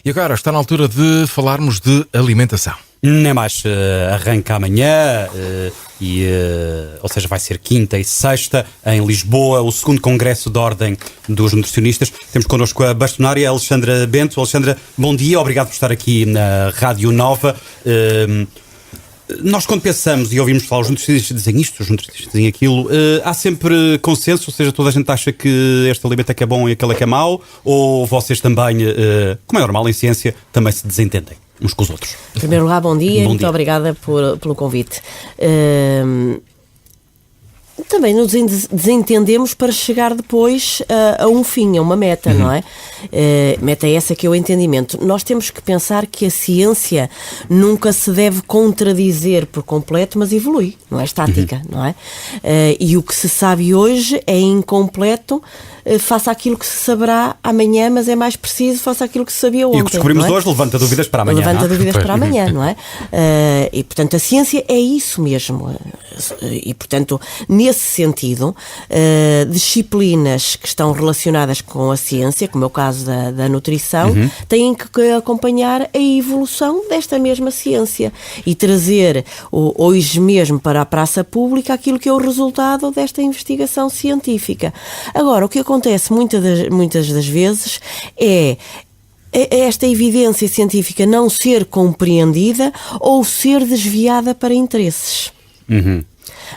E agora está na altura de falarmos de alimentação. Nem mais, arranca amanhã, ou seja, vai ser quinta e sexta em Lisboa, o segundo Congresso da Ordem dos Nutricionistas. Temos connosco a bastonária Alexandra Bento. Alexandra, bom dia, obrigado por estar aqui na Rádio Nova. Nós, quando pensamos e ouvimos falar, os nutricionistas dizem isto, os nutricionistas dizem aquilo, há sempre consenso, ou seja, toda a gente acha que este alimento é que é bom e aquele é que é mau, ou vocês também, como é normal em ciência, também se desentendem uns com os outros? Em primeiro lugar, bom dia e muito obrigada pelo convite. Também nos desentendemos para chegar depois a um fim, a uma meta, não é? Meta essa que é o entendimento. Nós temos que pensar que a ciência nunca se deve contradizer por completo, mas evolui, não é estática, não é? E o que se sabe hoje é incompleto face àquilo que se saberá amanhã, mas é mais preciso face àquilo que se sabia ontem. E o que descobrimos hoje levanta dúvidas para amanhã. Levanta dúvidas para amanhã, não é? E, portanto, a ciência é isso mesmo. E, portanto, nesse sentido, disciplinas que estão relacionadas com a ciência, como é o caso da nutrição, têm que acompanhar a evolução desta mesma ciência e trazer hoje mesmo para a praça pública aquilo que é o resultado desta investigação científica. Agora, o que acontece muitas das vezes é esta evidência científica não ser compreendida ou ser desviada para interesses.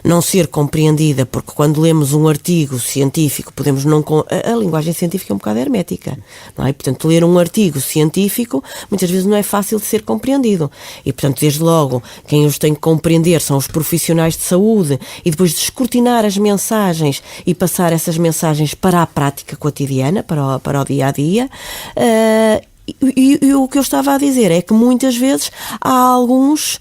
Não ser compreendida, porque quando lemos um artigo científico, podemos não... A linguagem científica é um bocado hermética, não é? Portanto, ler um artigo científico muitas vezes não é fácil de ser compreendido. E, portanto, desde logo, quem os tem que compreender são os profissionais de saúde e depois de escrutinar as mensagens e passar essas mensagens para a prática cotidiana, para o dia-a-dia. E o que eu estava a dizer é que muitas vezes há alguns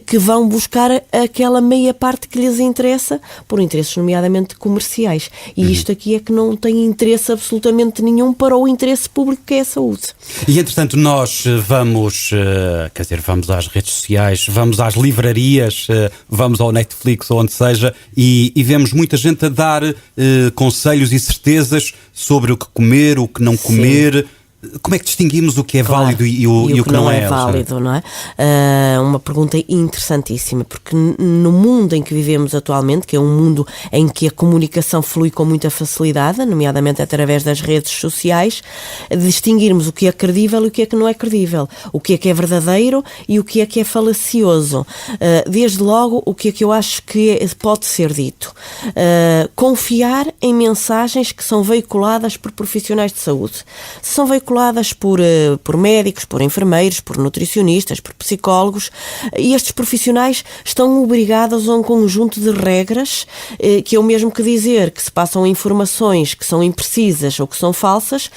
que vão buscar aquela meia parte que lhes interessa, por interesses nomeadamente comerciais. E isto aqui é que não tem interesse absolutamente nenhum para o interesse público, que é a saúde. E entretanto nós vamos às redes sociais, vamos às livrarias, vamos ao Netflix ou onde seja, e vemos muita gente a dar conselhos e certezas sobre o que comer, o que não comer. Como é que distinguimos o que é válido e o que não é válido, não é? Uma pergunta interessantíssima, porque no mundo em que vivemos atualmente, que é um mundo em que a comunicação flui com muita facilidade, nomeadamente através das redes sociais, distinguirmos o que é credível e o que é que não é credível, o que é verdadeiro e o que é falacioso. Desde logo, o que é que eu acho que pode ser dito? Confiar em mensagens que são veiculadas por profissionais de saúde. Se são veiculadas por médicos, por enfermeiros, por nutricionistas, por psicólogos, e estes profissionais estão obrigados a um conjunto de regras, que é o mesmo que dizer que se passam informações que são imprecisas ou que são falsas,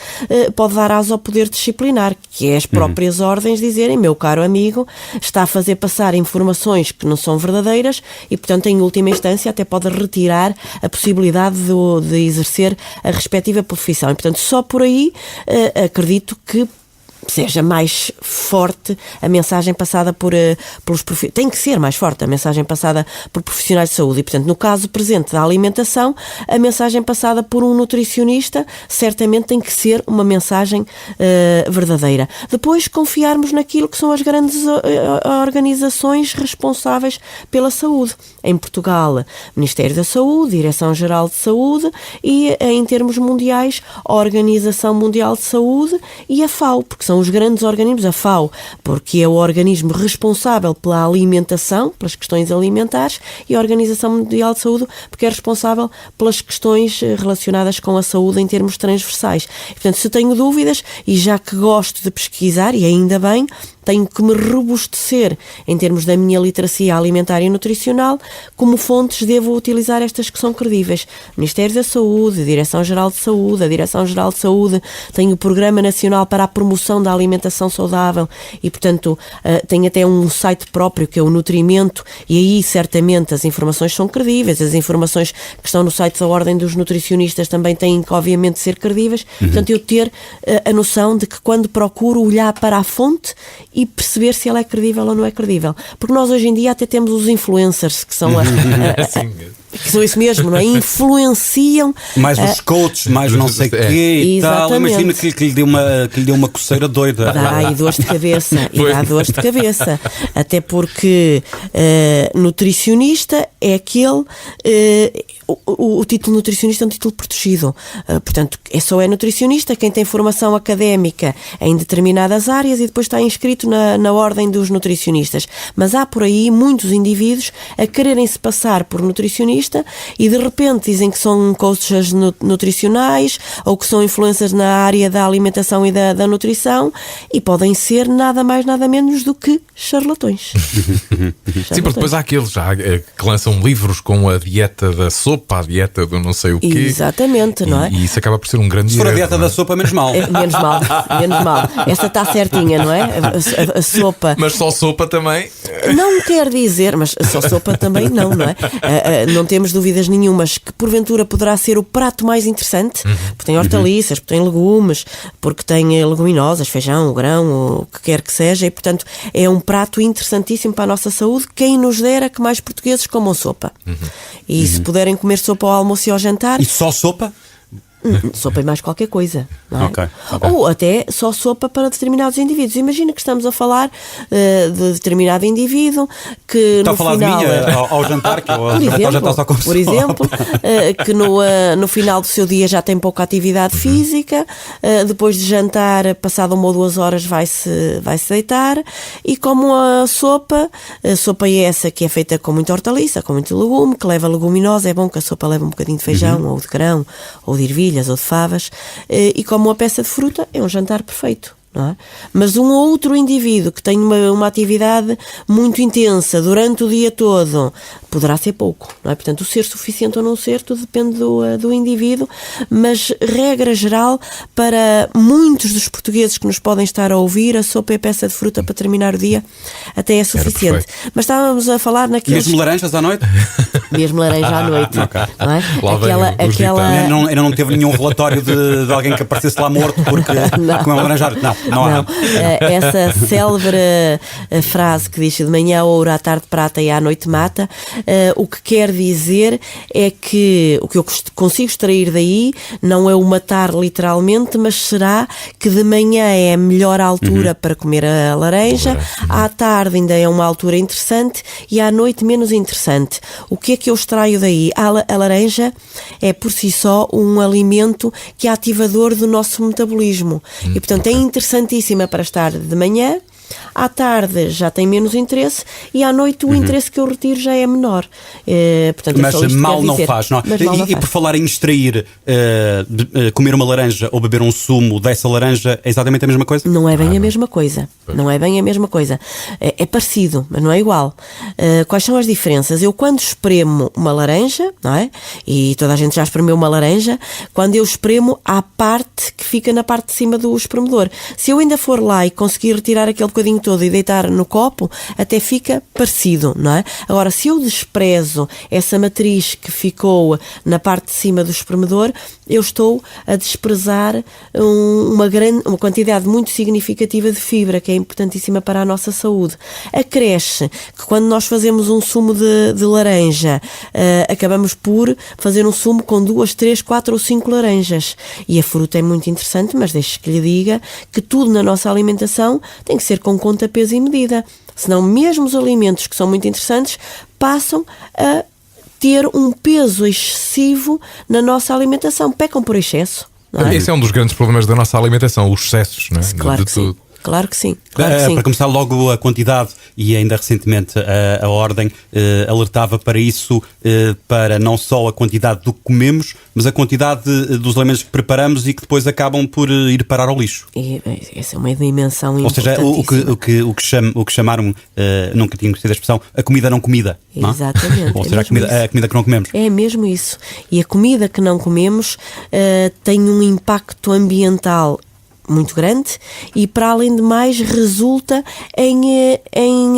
pode dar aso ao poder disciplinar, que é as próprias ordens dizerem: meu caro amigo, está a fazer passar informações que não são verdadeiras e, portanto, em última instância até pode retirar a possibilidade de exercer a respectiva profissão. E, portanto, só por aí acredito que seja mais forte a mensagem passada pelos profissionais. Tem que ser mais forte a mensagem passada por profissionais de saúde. E, portanto, no caso presente da alimentação, a mensagem passada por um nutricionista certamente tem que ser uma mensagem verdadeira. Depois, confiarmos naquilo que são as grandes organizações responsáveis pela saúde. Em Portugal, Ministério da Saúde, Direção-Geral de Saúde e, em termos mundiais, a Organização Mundial de Saúde e a FAO, porque são os grandes organismos, a FAO, porque é o organismo responsável pela alimentação, pelas questões alimentares, e a Organização Mundial de Saúde, porque é responsável pelas questões relacionadas com a saúde em termos transversais. E, portanto, se tenho dúvidas, e já que gosto de pesquisar, e ainda bem, tenho que me robustecer em termos da minha literacia alimentar e nutricional, como fontes devo utilizar estas que são credíveis. Ministério da Saúde, Direção-Geral de Saúde, a Direção-Geral de Saúde tem o Programa Nacional para a Promoção da Alimentação Saudável e, portanto, tem até um site próprio que é o Nutrimento, e aí certamente as informações são credíveis, as informações que estão no site da Ordem dos Nutricionistas também têm que obviamente ser credíveis. Portanto, eu ter a noção de que quando procuro olhar para a fonte e perceber se ela é credível ou não é credível. Porque nós hoje em dia até temos os influencers, que são que são isso mesmo, não é? Influenciam. Mais os coaches, mais não sei o quê e tal. Exatamente. Imagina que lhe deu uma coceira doida. Dá, e dores de cabeça. E dá dores de cabeça. Até porque nutricionista é aquele. O título nutricionista é um título protegido. Portanto, só é nutricionista quem tem formação académica em determinadas áreas e depois está inscrito na ordem dos nutricionistas. Mas há por aí muitos indivíduos a quererem se passar por nutricionista e de repente dizem que são coaches nutricionais ou que são influencers na área da alimentação e da nutrição e podem ser nada mais nada menos do que charlatões. Sim, porque depois há aqueles já que lançam livros com a dieta da sopa, a dieta do não sei o quê. Exatamente, não é? E isso acaba por ser um grande Se for a erro, dieta não é? da sopa, menos mal. Menos mal, menos mal. Essa está certinha, não é? A sopa. Mas só sopa também. Não quer dizer, mas só sopa também não é? Não temos dúvidas nenhumas que porventura poderá ser o prato mais interessante, porque tem hortaliças, porque tem legumes, porque tem leguminosas, feijão, grão, o que quer que seja, e portanto é um prato interessantíssimo para a nossa saúde. Quem nos dera que mais portugueses comam sopa. E se puderem comer sopa ao almoço e ao jantar, E só sopa? sopa e mais qualquer coisa, não é? Ok. Ou até só sopa para determinados indivíduos. Imagina que estamos a falar de determinado indivíduo que Está no a falar final, de mim ao jantar, que eu por ao jantar exemplo, só com por exemplo, que no final do seu dia já tem pouca atividade física, depois de jantar, passado 1 ou 2 horas vai-se deitar e como a sopa é essa que é feita com muita hortaliça, com muito legume, que leva leguminosa, é bom que a sopa leve um bocadinho de feijão, ou de grão, ou de ervilhas, ou de favas, e como uma peça de fruta, é um jantar perfeito. Não é? Mas um outro indivíduo que tem uma atividade muito intensa durante o dia todo poderá ser pouco, não é? Portanto, o ser suficiente ou não ser, tudo depende do indivíduo, mas regra geral, para muitos dos portugueses que nos podem estar a ouvir, a sopa e a peça de fruta para terminar o dia até é suficiente. Mas estávamos a falar naqueles... Mesmo laranjas à noite? Mesmo laranja à noite. Ok. Não é? Lá vem os Ainda não teve nenhum relatório de alguém que aparecesse lá morto porque comeu laranja à noite. Não há. Essa célebre frase que diz de manhã ouro, à tarde prata e à noite mata, o que quer dizer é que o que eu consigo extrair daí não é o matar literalmente, mas será que de manhã é a melhor altura para comer a laranja, à tarde ainda é uma altura interessante e à noite menos interessante. O que é que eu extraio daí? A laranja é por si só um alimento que é ativador do nosso metabolismo e portanto é interessantíssima para estar de manhã. À tarde já tem menos interesse e à noite o interesse que eu retiro já é menor. Portanto, Mas mal não faz, não é? Mas mal não E faz. por falar em extrair, comer uma laranja ou beber um sumo dessa laranja é exatamente a mesma coisa? Não é bem a mesma coisa. Não é bem a mesma coisa. É parecido, mas não é igual. Quais são as diferenças? Eu quando espremo uma laranja, não é? E toda a gente já espremeu uma laranja, quando eu espremo há parte que fica na parte de cima do espremedor. Se eu ainda for lá e conseguir retirar aquele bocadinho todo e deitar no copo, até fica parecido, não é? Agora, se eu desprezo essa matriz que ficou na parte de cima do espremedor, eu estou a desprezar uma quantidade muito significativa de fibra, que é importantíssima para a nossa saúde. Acresce que quando nós fazemos um sumo de laranja, acabamos por fazer um sumo com 2, 3, 4 ou 5 laranjas. E a fruta é muito interessante, mas deixe que lhe diga que tudo na nossa alimentação tem que ser com conta, peso e medida. Senão mesmo os alimentos que são muito interessantes passam a ter um peso excessivo na nossa alimentação. Pecam por excesso. Não é? Esse é um dos grandes problemas da nossa alimentação, os excessos, não é? Claro que sim. Claro que sim. Claro que sim. Para começar logo a quantidade, e ainda recentemente a Ordem alertava para isso, para não só a quantidade do que comemos, mas a quantidade dos alimentos que preparamos e que depois acabam por ir parar ao lixo. E essa é uma dimensão Ou seja, o que chamaram, nunca tinha conhecido a expressão, a comida não comida. Não é? Exatamente. Ou seja, a comida que não comemos. É mesmo isso. E a comida que não comemos tem um impacto ambiental muito grande e, para além de mais, resulta em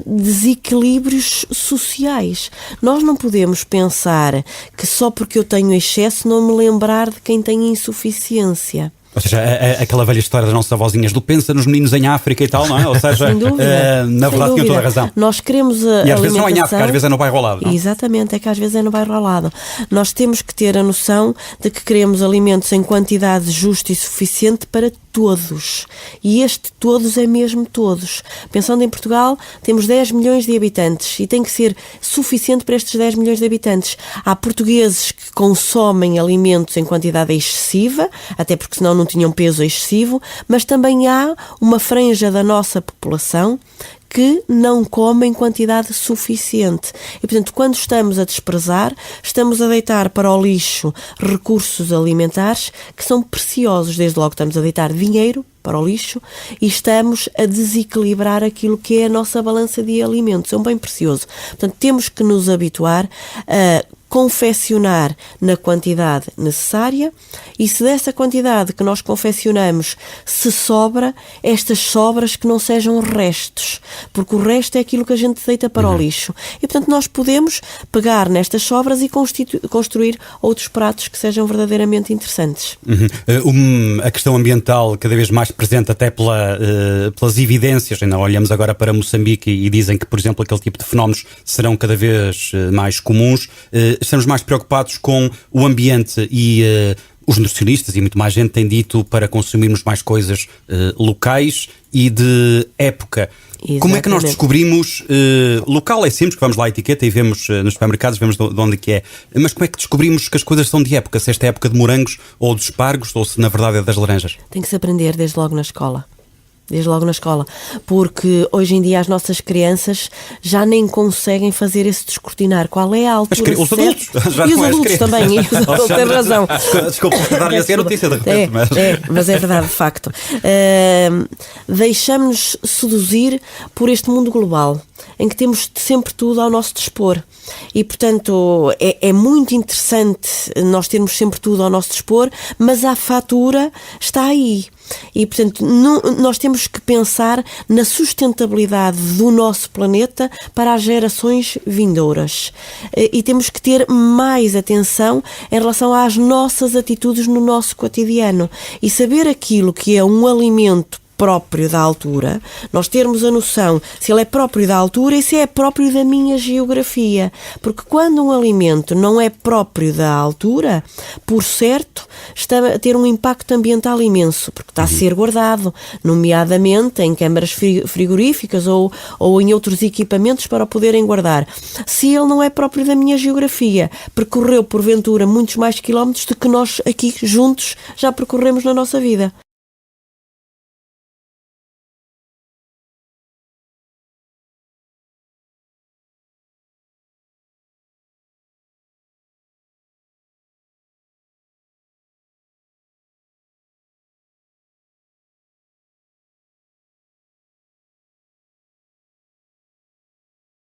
desequilíbrios sociais. Nós não podemos pensar que só porque eu tenho excesso não me lembrar de quem tem insuficiência. Ou seja, aquela velha história das nossas avózinhas do pensa nos meninos em África e tal, não é? Ou seja, Sem dúvida, na verdade tinha toda a razão. Nós queremos E às vezes não é em África, às vezes é no bairro ao lado, não? Exatamente, é que às vezes é no bairro ao lado. Nós temos que ter a noção de que queremos alimentos em quantidade justa e suficiente para todos. E este todos é mesmo todos. Pensando em Portugal, temos 10 milhões de habitantes e tem que ser suficiente para estes 10 milhões de habitantes. Há portugueses que consomem alimentos em quantidade excessiva, até porque senão não tinham peso excessivo, mas também há uma franja da nossa população que não come em quantidade suficiente. E, portanto, quando estamos a desprezar, estamos a deitar para o lixo recursos alimentares que são preciosos. Desde logo estamos a deitar dinheiro para o lixo e estamos a desequilibrar aquilo que é a nossa balança de alimentos. É um bem precioso. Portanto, temos que nos habituar a confeccionar na quantidade necessária e se dessa quantidade que nós confeccionamos se sobra, estas sobras que não sejam restos, porque o resto é aquilo que a gente deita para o lixo. E, portanto, nós podemos pegar nestas sobras e construir outros pratos que sejam verdadeiramente interessantes. A questão ambiental cada vez mais presente até pelas evidências. Ainda olhamos agora para Moçambique e dizem que, por exemplo, aquele tipo de fenómenos serão cada vez mais comuns. Estamos mais preocupados com o ambiente e os nutricionistas e muito mais gente têm dito para consumirmos mais coisas locais e de época. Exatamente. Como é que nós descobrimos? Local é simples, que vamos lá à etiqueta e vemos nos supermercados, vemos de onde que é. Mas como é que descobrimos que as coisas são de época? Se esta é a época de morangos ou dos espargos ou se na verdade é das laranjas? Tem que se aprender desde logo na escola. Desde logo na escola, porque hoje em dia as nossas crianças já nem conseguem fazer esse descortinar. Qual é a altura os certa? adultos, já E os não és adultos criança. também, e os adultos têm razão. Desculpa, dar-lhe assim a notícia de repente. Mas é verdade, de facto. Deixamos-nos seduzir por este mundo global, em que temos sempre tudo ao nosso dispor. E, portanto, é muito interessante nós termos sempre tudo ao nosso dispor, mas a fatura está aí. E, portanto, nós temos que pensar na sustentabilidade do nosso planeta para as gerações vindouras. E temos que ter mais atenção em relação às nossas atitudes no nosso cotidiano. E saber aquilo que é um alimento próprio da altura, nós termos a noção se ele é próprio da altura e se é próprio da minha geografia. Porque quando um alimento não é próprio da altura, por certo, está a ter um impacto ambiental imenso, porque está a ser guardado, nomeadamente em câmaras frigoríficas ou em outros equipamentos para o poderem guardar. Se ele não é próprio da minha geografia, percorreu porventura muitos mais quilómetros do que nós aqui juntos já percorremos na nossa vida.